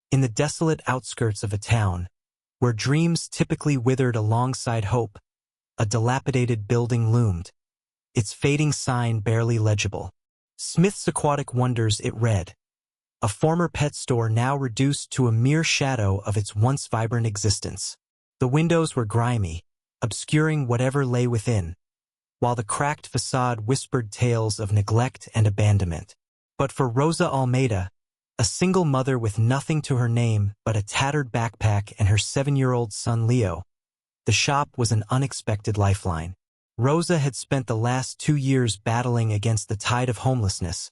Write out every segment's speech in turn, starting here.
In the desolate outskirts of a town, where dreams typically withered alongside hope, a dilapidated building loomed, its fading sign barely legible. Smith's Aquatic Wonders, it read. A former pet store now reduced to a mere shadow of its once vibrant existence. The windows were grimy, obscuring whatever lay within, while the cracked facade whispered tales of neglect and abandonment. But for Rosa Almeida, a single mother with nothing to her name but a tattered backpack and her 7-year-old son Leo, the shop was an unexpected lifeline. Rosa had spent the last 2 years battling against the tide of homelessness,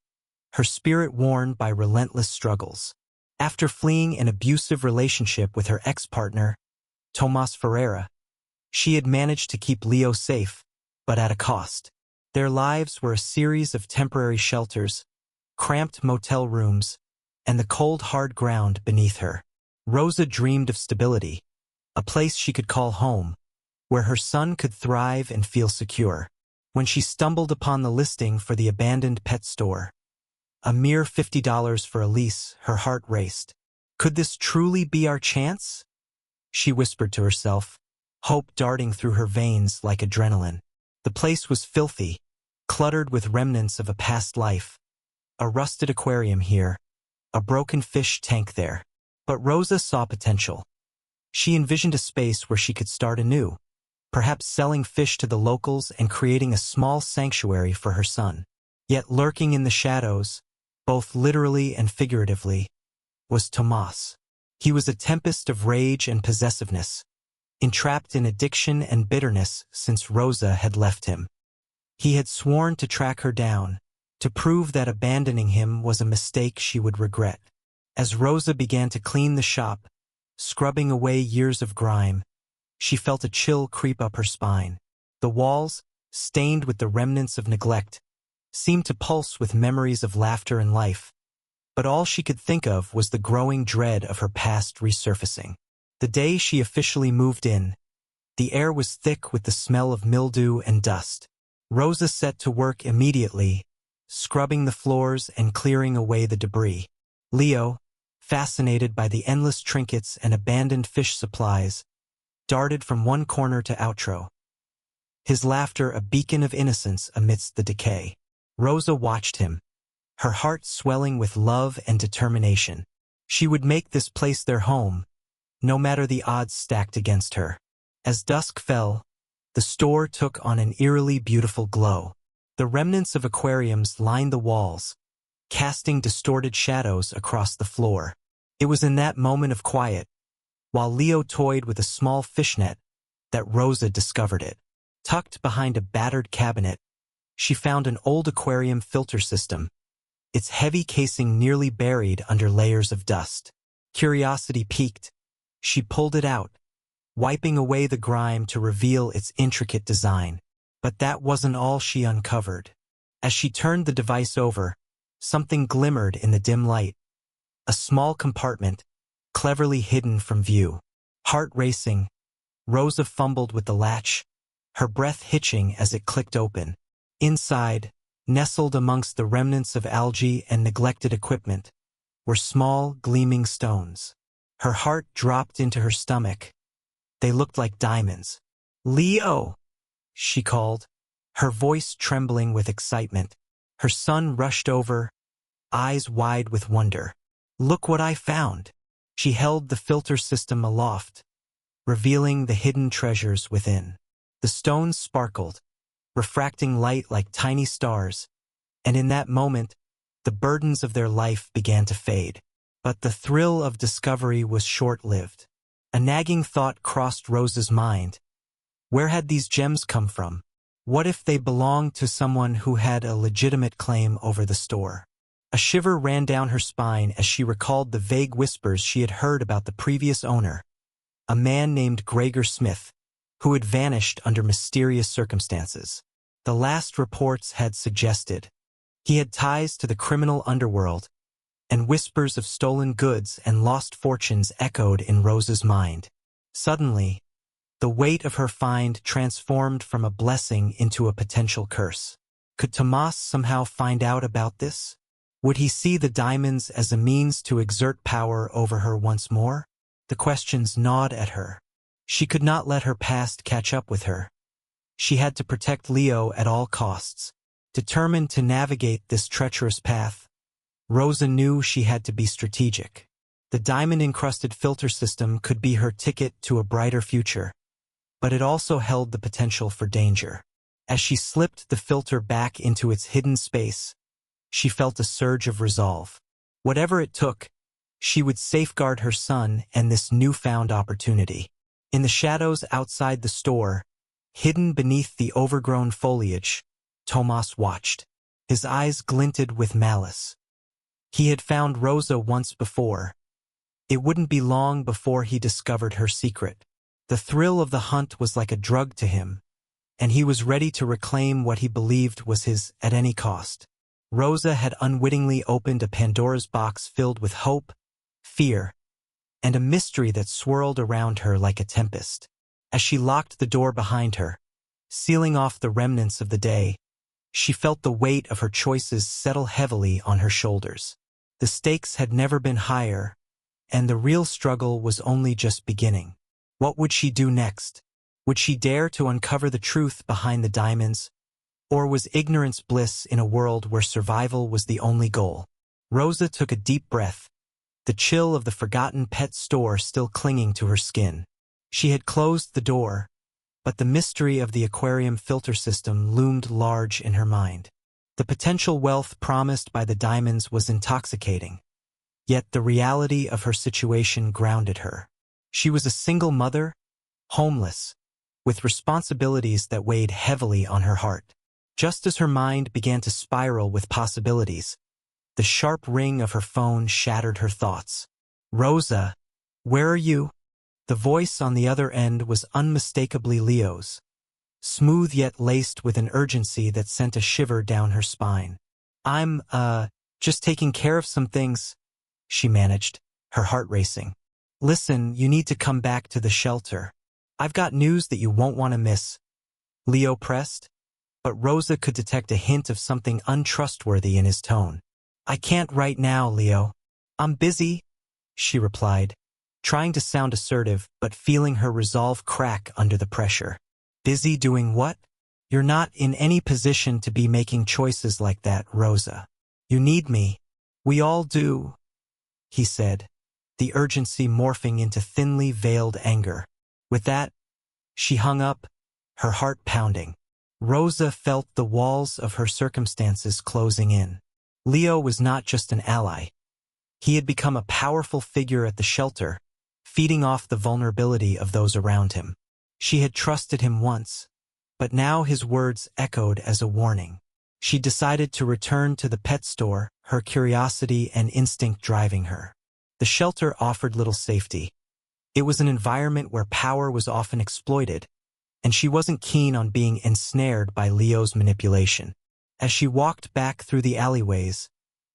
her spirit worn by relentless struggles. After fleeing an abusive relationship with her ex-partner, Tomas Ferreira, she had managed to keep Leo safe, but at a cost. Their lives were a series of temporary shelters, cramped motel rooms, and the cold, hard ground beneath her. Rosa dreamed of stability, a place she could call home, where her son could thrive and feel secure. When she stumbled upon the listing for the abandoned pet store, a mere $50 for a lease, her heart raced. Could this truly be our chance? She whispered to herself, hope darting through her veins like adrenaline. The place was filthy, cluttered with remnants of a past life. A rusted aquarium here, a broken fish tank there. But Rosa saw potential. She envisioned a space where she could start anew, perhaps selling fish to the locals and creating a small sanctuary for her son. Yet lurking in the shadows, both literally and figuratively, was Tomas. He was a tempest of rage and possessiveness, entrapped in addiction and bitterness since Rosa had left him. He had sworn to track her down, to prove that abandoning him was a mistake she would regret. As Rosa began to clean the shop, scrubbing away years of grime, she felt a chill creep up her spine. The walls, stained with the remnants of neglect, seemed to pulse with memories of laughter and life. But all she could think of was the growing dread of her past resurfacing. The day she officially moved in, the air was thick with the smell of mildew and dust. Rosa set to work immediately, scrubbing the floors and clearing away the debris. Leo, fascinated by the endless trinkets and abandoned fish supplies, darted from one corner to outro, his laughter a beacon of innocence amidst the decay. Rosa watched him, her heart swelling with love and determination. She would make this place their home, no matter the odds stacked against her. As dusk fell, the store took on an eerily beautiful glow. The remnants of aquariums lined the walls, casting distorted shadows across the floor. It was in that moment of quiet, while Leo toyed with a small fishnet, that Rosa discovered it. Tucked behind a battered cabinet, she found an old aquarium filter system, its heavy casing nearly buried under layers of dust. Curiosity piqued. She pulled it out, wiping away the grime to reveal its intricate design. But that wasn't all she uncovered. As she turned the device over, something glimmered in the dim light. A small compartment, cleverly hidden from view. Heart racing, Rosa fumbled with the latch, her breath hitching as it clicked open. Inside, nestled amongst the remnants of algae and neglected equipment, were small, gleaming stones. Her heart dropped into her stomach. They looked like diamonds. "Leo!" she called, her voice trembling with excitement. Her son rushed over, eyes wide with wonder. "Look what I found." She held the filter system aloft, revealing the hidden treasures within. The stones sparkled, refracting light like tiny stars, and in that moment, the burdens of their life began to fade. But the thrill of discovery was short-lived. A nagging thought crossed Rosa's mind. Where had these gems come from? What if they belonged to someone who had a legitimate claim over the store? A shiver ran down her spine as she recalled the vague whispers she had heard about the previous owner, a man named Gregor Smith, who had vanished under mysterious circumstances. The last reports had suggested he had ties to the criminal underworld, and whispers of stolen goods and lost fortunes echoed in Rosa's mind. Suddenly, the weight of her find transformed from a blessing into a potential curse. Could Tomas somehow find out about this? Would he see the diamonds as a means to exert power over her once more? The questions gnawed at her. She could not let her past catch up with her. She had to protect Leo at all costs. Determined to navigate this treacherous path, Rosa knew she had to be strategic. The diamond-encrusted filter system could be her ticket to a brighter future, but it also held the potential for danger. As she slipped the filter back into its hidden space, she felt a surge of resolve. Whatever it took, she would safeguard her son and this newfound opportunity. In the shadows outside the store, hidden beneath the overgrown foliage, Tomas watched. His eyes glinted with malice. He had found Rosa once before. It wouldn't be long before he discovered her secret. The thrill of the hunt was like a drug to him, and he was ready to reclaim what he believed was his at any cost. Rosa had unwittingly opened a Pandora's box filled with hope, fear, and a mystery that swirled around her like a tempest. As she locked the door behind her, sealing off the remnants of the day, she felt the weight of her choices settle heavily on her shoulders. The stakes had never been higher, and the real struggle was only just beginning. What would she do next? Would she dare to uncover the truth behind the diamonds, or was ignorance bliss in a world where survival was the only goal? Rosa took a deep breath, the chill of the forgotten pet store still clinging to her skin. She had closed the door, but the mystery of the aquarium filter system loomed large in her mind. The potential wealth promised by the diamonds was intoxicating, yet the reality of her situation grounded her. She was a single mother, homeless, with responsibilities that weighed heavily on her heart. Just as her mind began to spiral with possibilities, the sharp ring of her phone shattered her thoughts. "Rosa, where are you?" The voice on the other end was unmistakably Leo's, smooth yet laced with an urgency that sent a shiver down her spine. "I'm, just taking care of some things," she managed, her heart racing. "Listen, you need to come back to the shelter. I've got news that you won't want to miss." Leo pressed, but Rosa could detect a hint of something untrustworthy in his tone. "I can't right now, Leo. I'm busy," she replied, trying to sound assertive but feeling her resolve crack under the pressure. "Busy doing what? You're not in any position to be making choices like that, Rosa. You need me. We all do," he said, the urgency morphing into thinly veiled anger. With that, she hung up, her heart pounding. Rosa felt the walls of her circumstances closing in. Leo was not just an ally. He had become a powerful figure at the shelter, feeding off the vulnerability of those around him. She had trusted him once, but now his words echoed as a warning. She decided to return to the pet store, her curiosity and instinct driving her. The shelter offered little safety. It was an environment where power was often exploited, and she wasn't keen on being ensnared by Leo's manipulation. As she walked back through the alleyways,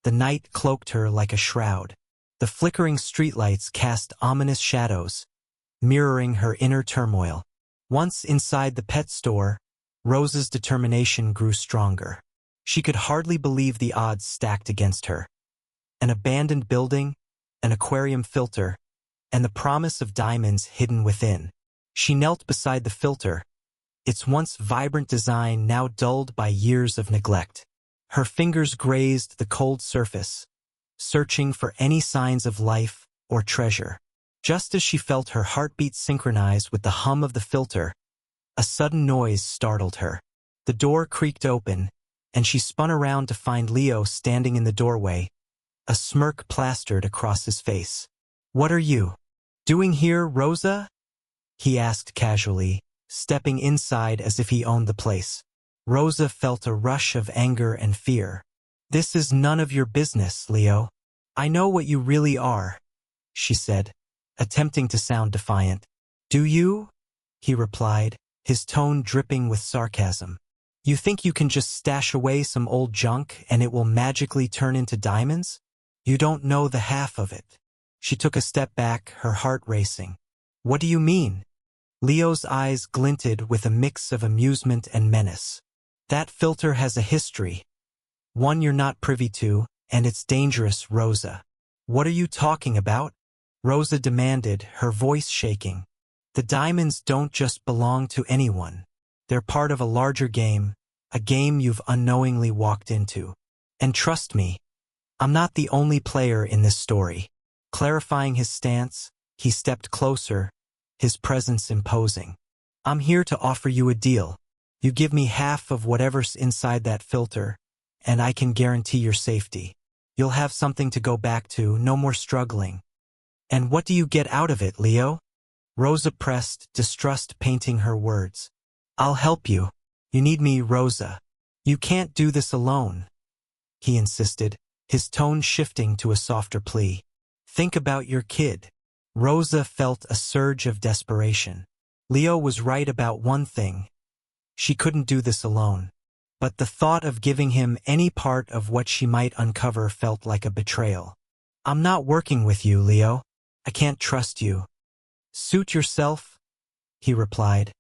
the night cloaked her like a shroud. The flickering streetlights cast ominous shadows, mirroring her inner turmoil. Once inside the pet store, Rosa's determination grew stronger. She could hardly believe the odds stacked against her. An abandoned building, an aquarium filter, and the promise of diamonds hidden within. She knelt beside the filter, its once vibrant design now dulled by years of neglect. Her fingers grazed the cold surface, searching for any signs of life or treasure. Just as she felt her heartbeat synchronize with the hum of the filter, a sudden noise startled her. The door creaked open, and she spun around to find Leo standing in the doorway, a smirk plastered across his face. "What are you doing here, Rosa?" he asked casually, stepping inside as if he owned the place. Rosa felt a rush of anger and fear. "This is none of your business, Leo. I know what you really are," she said, attempting to sound defiant. "Do you?" he replied, his tone dripping with sarcasm. "You think you can just stash away some old junk and it will magically turn into diamonds? You don't know the half of it." She took a step back, her heart racing. "What do you mean?" Leo's eyes glinted with a mix of amusement and menace. "That filter has a history, one you're not privy to, and it's dangerous, Rosa." "What are you talking about?" Rosa demanded, her voice shaking. "The diamonds don't just belong to anyone. They're part of a larger game, a game you've unknowingly walked into. And trust me, I'm not the only player in this story." Clarifying his stance, he stepped closer, his presence imposing. "I'm here to offer you a deal. You give me half of whatever's inside that filter, and I can guarantee your safety. You'll have something to go back to, no more struggling." "And what do you get out of it, Leo?" Rosa pressed, distrust painting her words. "I'll help you. You need me, Rosa. You can't do this alone," he insisted, his tone shifting to a softer plea. "Think about your kid." Rosa felt a surge of desperation. Leo was right about one thing. She couldn't do this alone. But the thought of giving him any part of what she might uncover felt like a betrayal. "I'm not working with you, Leo. I can't trust you." "Suit yourself," he replied,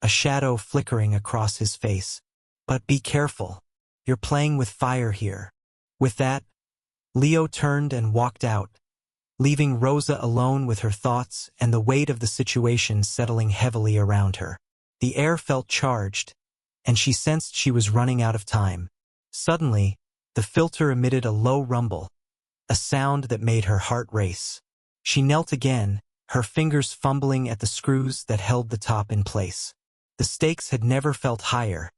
a shadow flickering across his face. "But be careful. You're playing with fire here." With that, Leo turned and walked out, leaving Rosa alone with her thoughts and the weight of the situation settling heavily around her. The air felt charged, and she sensed she was running out of time. Suddenly, the filter emitted a low rumble, a sound that made her heart race. She knelt again, her fingers fumbling at the screws that held the top in place. The stakes had never felt higher.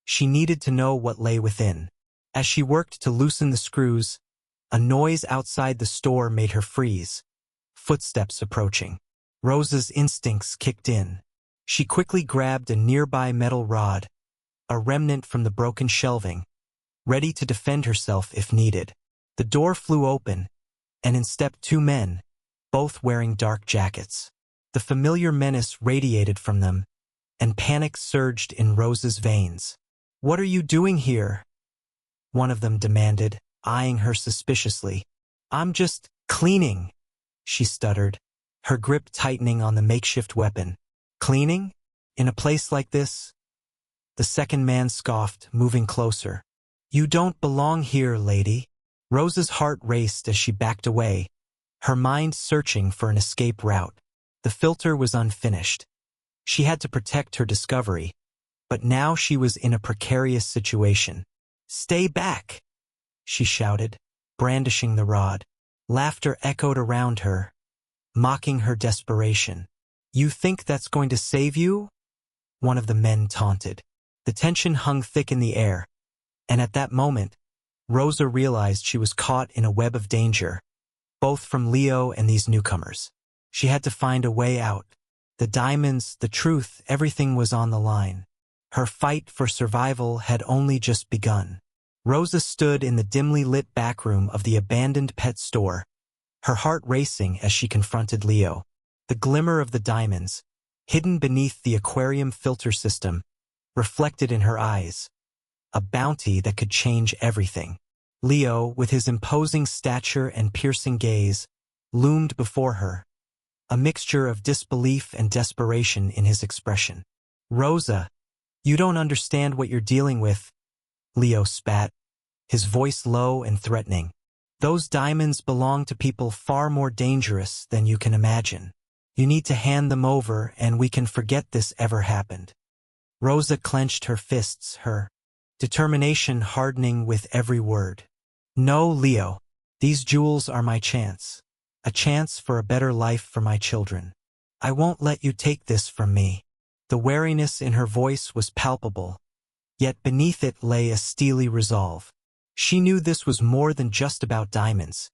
She needed to know what lay within. As she worked to loosen the screws, a noise outside the store made her freeze. Footsteps approaching. Rosa's instincts kicked in. She quickly grabbed a nearby metal rod, a remnant from the broken shelving, ready to defend herself if needed. The door flew open, and in stepped two men, both wearing dark jackets. The familiar menace radiated from them, and panic surged in Rosa's veins. "What are you doing here?" one of them demanded, eyeing her suspiciously. "I'm just cleaning," she stuttered, her grip tightening on the makeshift weapon. "Cleaning? In a place like this?" The second man scoffed, moving closer. "You don't belong here, lady." Rosa's heart raced as she backed away, her mind searching for an escape route. The filter was unfinished. She had to protect her discovery, but now she was in a precarious situation. "Stay back!" she shouted, brandishing the rod. Laughter echoed around her, mocking her desperation. "You think that's going to save you?" one of the men taunted. The tension hung thick in the air, and at that moment, Rosa realized she was caught in a web of danger, both from Leo and these newcomers. She had to find a way out. The diamonds, the truth, everything was on the line. Her fight for survival had only just begun. Rosa stood in the dimly lit back room of the abandoned pet store, her heart racing as she confronted Leo. The glimmer of the diamonds, hidden beneath the aquarium filter system, reflected in her eyes, a bounty that could change everything. Leo, with his imposing stature and piercing gaze, loomed before her, a mixture of disbelief and desperation in his expression. "Rosa, you don't understand what you're dealing with," Leo spat, his voice low and threatening. "Those diamonds belong to people far more dangerous than you can imagine. You need to hand them over and we can forget this ever happened." Rosa clenched her fists, her determination hardening with every word. "No, Leo. These jewels are my chance. A chance for a better life for my children. I won't let you take this from me." The wariness in her voice was palpable, yet beneath it lay a steely resolve. She knew this was more than just about diamonds.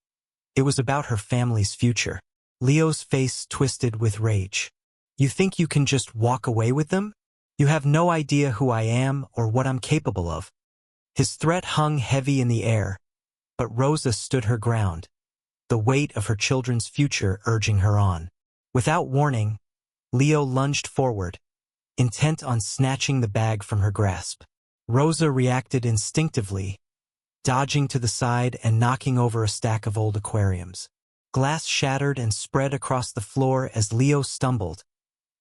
It was about her family's future. Leo's face twisted with rage. "You think you can just walk away with them? You have no idea who I am or what I'm capable of." His threat hung heavy in the air, but Rosa stood her ground, the weight of her children's future urging her on. Without warning, Leo lunged forward, intent on snatching the bag from her grasp. Rosa reacted instinctively, dodging to the side and knocking over a stack of old aquariums. Glass shattered and spread across the floor as Leo stumbled,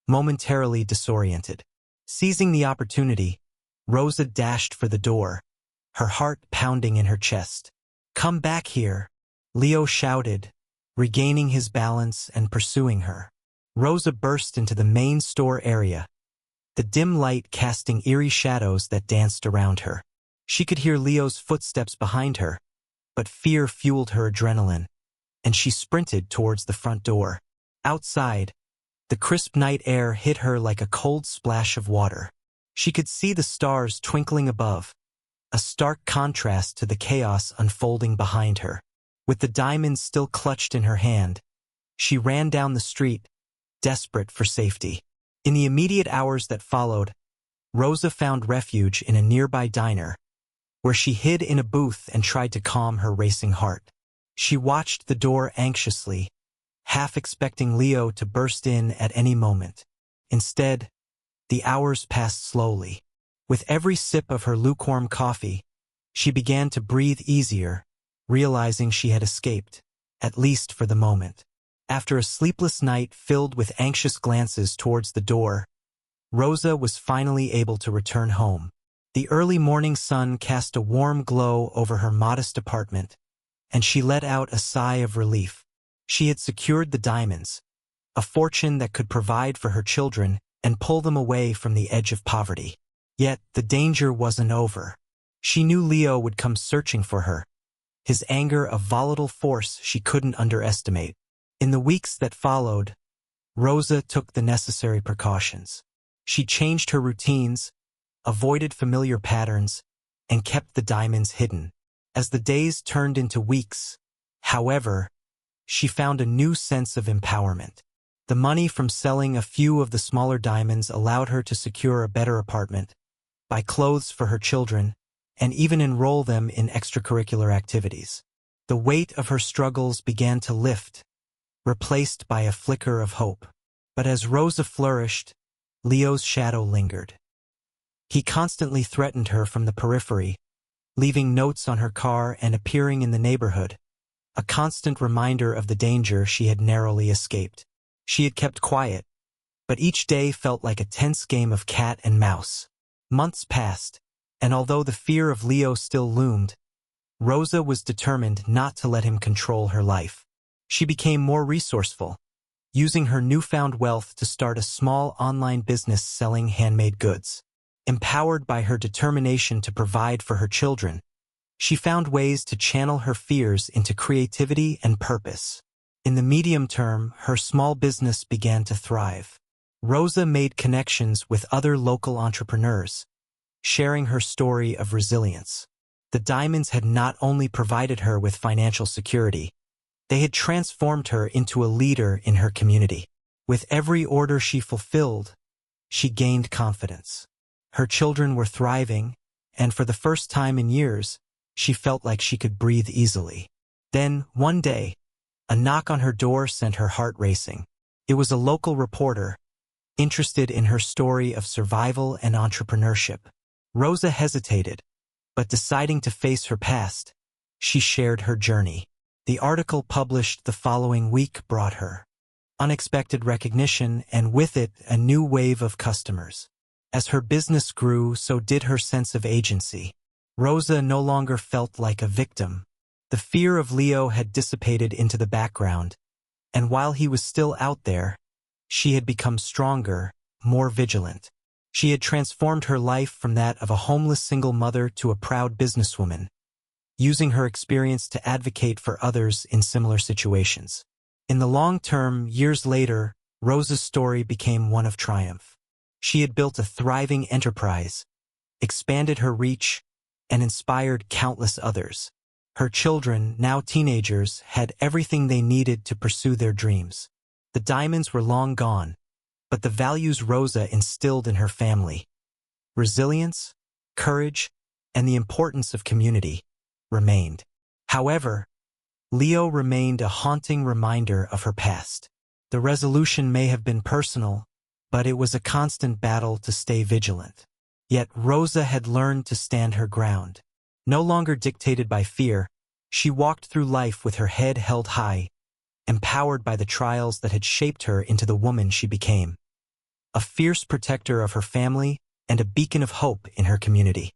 momentarily disoriented. Seizing the opportunity, Rosa dashed for the door, her heart pounding in her chest. "Come back here," Leo shouted, regaining his balance and pursuing her. Rosa burst into the main store area, the dim light casting eerie shadows that danced around her. She could hear Leo's footsteps behind her, but fear fueled her adrenaline, and she sprinted towards the front door. Outside, the crisp night air hit her like a cold splash of water. She could see the stars twinkling above, a stark contrast to the chaos unfolding behind her. With the diamonds still clutched in her hand, she ran down the street, desperate for safety. In the immediate hours that followed, Rosa found refuge in a nearby diner, where she hid in a booth and tried to calm her racing heart. She watched the door anxiously, half expecting Leo to burst in at any moment. Instead, the hours passed slowly. With every sip of her lukewarm coffee, she began to breathe easier, realizing she had escaped, at least for the moment. After a sleepless night filled with anxious glances towards the door, Rosa was finally able to return home. The early morning sun cast a warm glow over her modest apartment, and she let out a sigh of relief. She had secured the diamonds, a fortune that could provide for her children and pull them away from the edge of poverty. Yet the danger wasn't over. She knew Leo would come searching for her, his anger a volatile force she couldn't underestimate. In the weeks that followed, Rosa took the necessary precautions. She changed her routines, avoided familiar patterns, and kept the diamonds hidden. As the days turned into weeks, however, she found a new sense of empowerment. The money from selling a few of the smaller diamonds allowed her to secure a better apartment, buy clothes for her children, and even enroll them in extracurricular activities. The weight of her struggles began to lift, replaced by a flicker of hope. But as Rosa flourished, Leo's shadow lingered. He constantly threatened her from the periphery, leaving notes on her car and appearing in the neighborhood, a constant reminder of the danger she had narrowly escaped. She had kept quiet, but each day felt like a tense game of cat and mouse. Months passed, and although the fear of Leo still loomed, Rosa was determined not to let him control her life. She became more resourceful, using her newfound wealth to start a small online business selling handmade goods. Empowered by her determination to provide for her children, she found ways to channel her fears into creativity and purpose. In the medium term, her small business began to thrive. Rosa made connections with other local entrepreneurs, sharing her story of resilience. The diamonds had not only provided her with financial security, they had transformed her into a leader in her community. With every order she fulfilled, she gained confidence. Her children were thriving, and for the first time in years, she felt like she could breathe easily. Then, one day, a knock on her door sent her heart racing. It was a local reporter, interested in her story of survival and entrepreneurship. Rosa hesitated, but deciding to face her past, she shared her journey. The article published the following week brought her unexpected recognition and with it a new wave of customers. As her business grew, so did her sense of agency. Rosa no longer felt like a victim. The fear of Leo had dissipated into the background, and while he was still out there, she had become stronger, more vigilant. She had transformed her life from that of a homeless single mother to a proud businesswoman, using her experience to advocate for others in similar situations. In the long term, years later, Rosa's story became one of triumph. She had built a thriving enterprise, expanded her reach, and inspired countless others. Her children, now teenagers, had everything they needed to pursue their dreams. The diamonds were long gone, but the values Rosa instilled in her family, resilience, courage, and the importance of community, remained. However, Leo remained a haunting reminder of her past. The resolution may have been personal, but it was a constant battle to stay vigilant. Yet Rosa had learned to stand her ground. No longer dictated by fear, she walked through life with her head held high, empowered by the trials that had shaped her into the woman she became. A fierce protector of her family and a beacon of hope in her community.